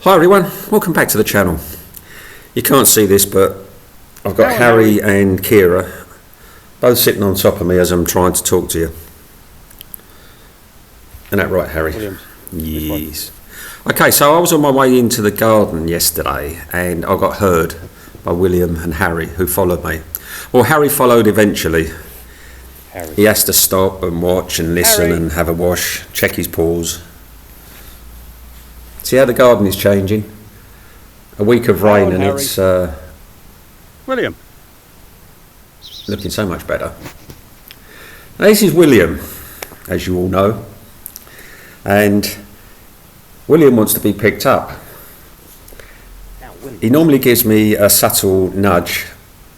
Hi everyone, welcome back to the channel. You can't see this, but I've got Harry and Kira both sitting on top of me as I'm trying to talk to you. Isn't that right, Harry? Williams. Yes. Okay, so I was on my way into the garden yesterday and I got heard by William and Harry, who followed me. Well, Harry followed eventually. Harry. He has to stop and watch and listen Harry. and have a wash, check his paws. See how the garden is changing? A week of rain and Harry. it's William. looking so much better. Now, this is William, as you all know, and William wants to be picked up. He normally gives me a subtle nudge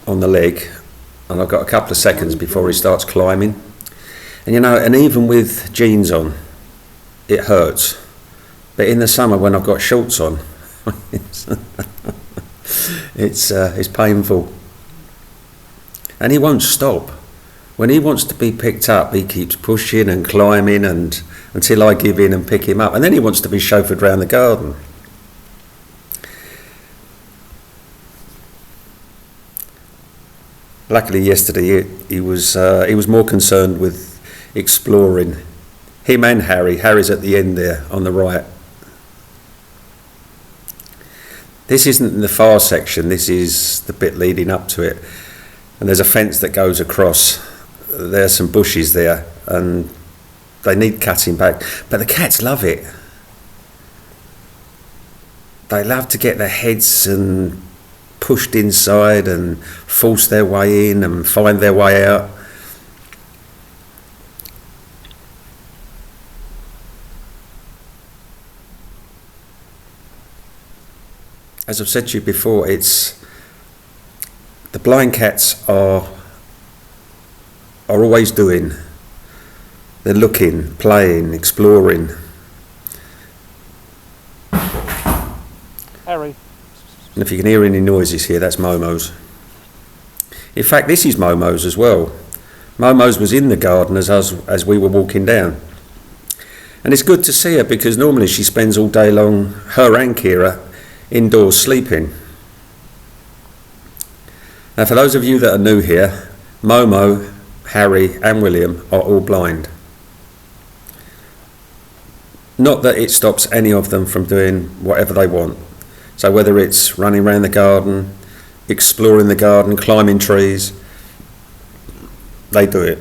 on the leg, and I've got a couple of seconds before he starts climbing. And you know, and even with jeans on, it hurts. But in the summer when I've got shorts on, it's painful. And he won't stop. When he wants to be picked up, he keeps pushing and climbing and until I give in and pick him up. And then he wants to be chauffeured round the garden. Luckily yesterday he was more concerned with exploring. Him and Harry. Harry's at the end there on the right. This isn't in the far section, this is the bit leading up to it. And there's a fence that goes across. There's some bushes there and they need cutting back. But the cats love it. They love to get their heads and pushed inside and force their way in and find their way out. As I've said to you before, it's the blind cats are always doing. They're looking, playing, exploring. Harry. And if you can hear any noises here, that's Momo's. In fact, this is Momo's as well. Momo's was in the garden as we were walking down. And it's good to see her because normally she spends all day long, her and Kira, indoors sleeping. Now for those of you that are new here, Momo, Harry and William are all blind. Not that it stops any of them from doing whatever they want. So whether it's running around the garden, exploring the garden, climbing trees, they do it.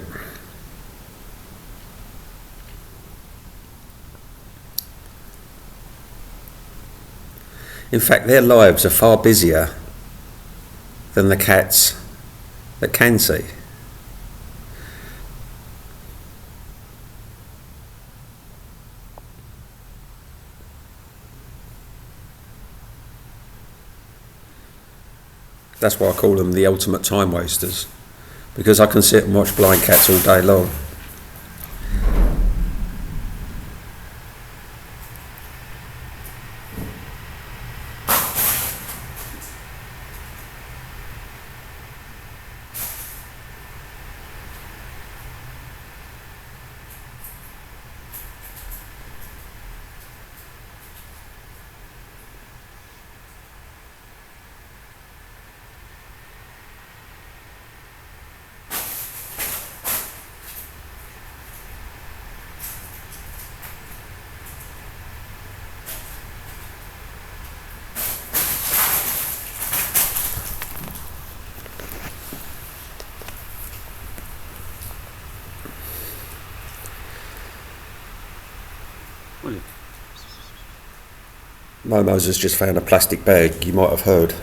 In fact, their lives are far busier than the cats that can see. That's why I call them the ultimate time wasters, because I can sit and watch blind cats all day long. William. Momo's has just found a plastic bag, you might have heard.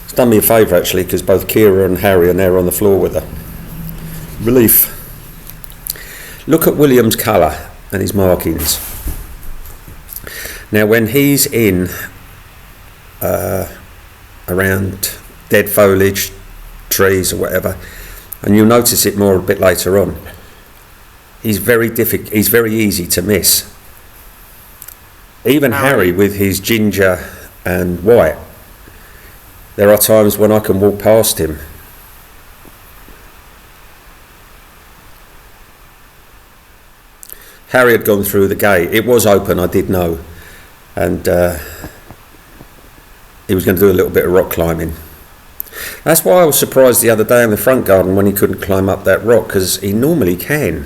It's done me a favour actually, because both Kira and Harry are now on the floor with her. Relief. Look at William's colour and his markings. Now when he's in around dead foliage, trees or whatever, and you'll notice it more a bit later on, he's very easy to miss. Even Harry with his ginger and white, there are times when I can walk past him. Harry had gone through the gate. It was open, I did know. And he was going to do a little bit of rock climbing. That's why I was surprised the other day in the front garden when he couldn't climb up that rock, because he normally can.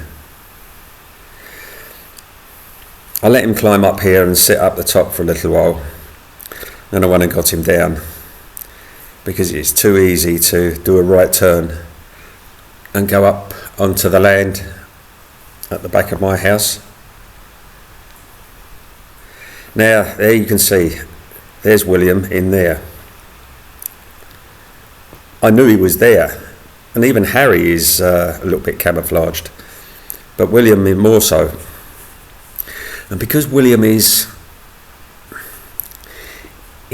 I let him climb up here and sit up the top for a little while. Then I went and got him down, because it's too easy to do a right turn and go up onto the land at the back of my house. Now there you can see, there's William in there. I knew he was there, and even Harry is a little bit camouflaged, but William is more so. And because William he's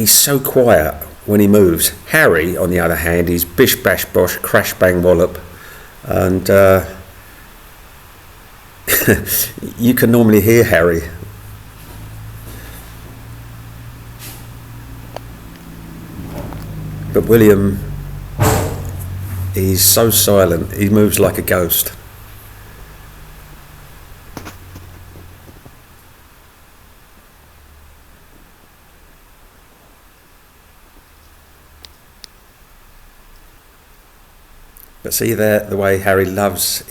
so quiet when he moves. Harry, on the other hand, is bish bash bosh, crash bang wallop, and you can normally hear Harry. But William, he's so silent, he moves like a ghost. But see there, the way Harry loves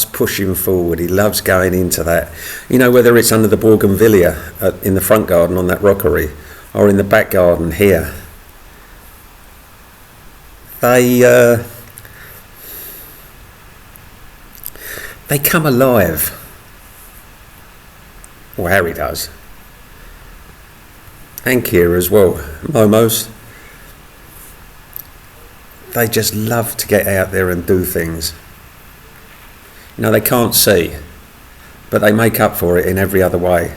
pushing forward, he loves going into that. You know, whether it's under the bougainvillea in the front garden on that rockery, or in the back garden here. They come alive. Well, Harry does. And Kira as well. Momos. They just love to get out there and do things. You know, they can't see, but they make up for it in every other way.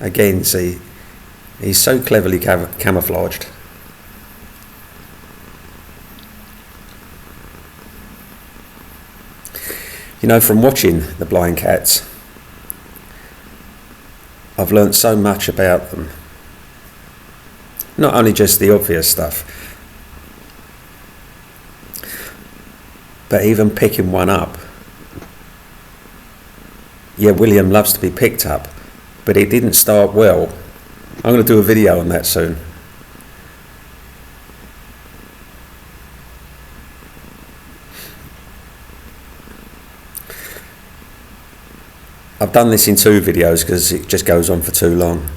Again, see, he's so cleverly camouflaged. You know, from watching the blind cats, I've learnt so much about them. Not only just the obvious stuff, but even picking one up. Yeah, William loves to be picked up, but it didn't start well. I'm going to do a video on that soon. I've done this in 2 videos because it just goes on for too long.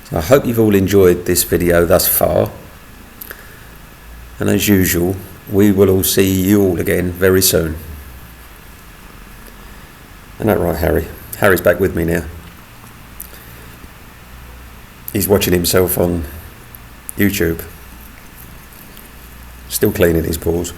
I hope you've all enjoyed this video thus far, and as usual we will all see you all again very soon. Isn't that right, Harry? Harry's back with me now. He's watching himself on YouTube, still cleaning his paws.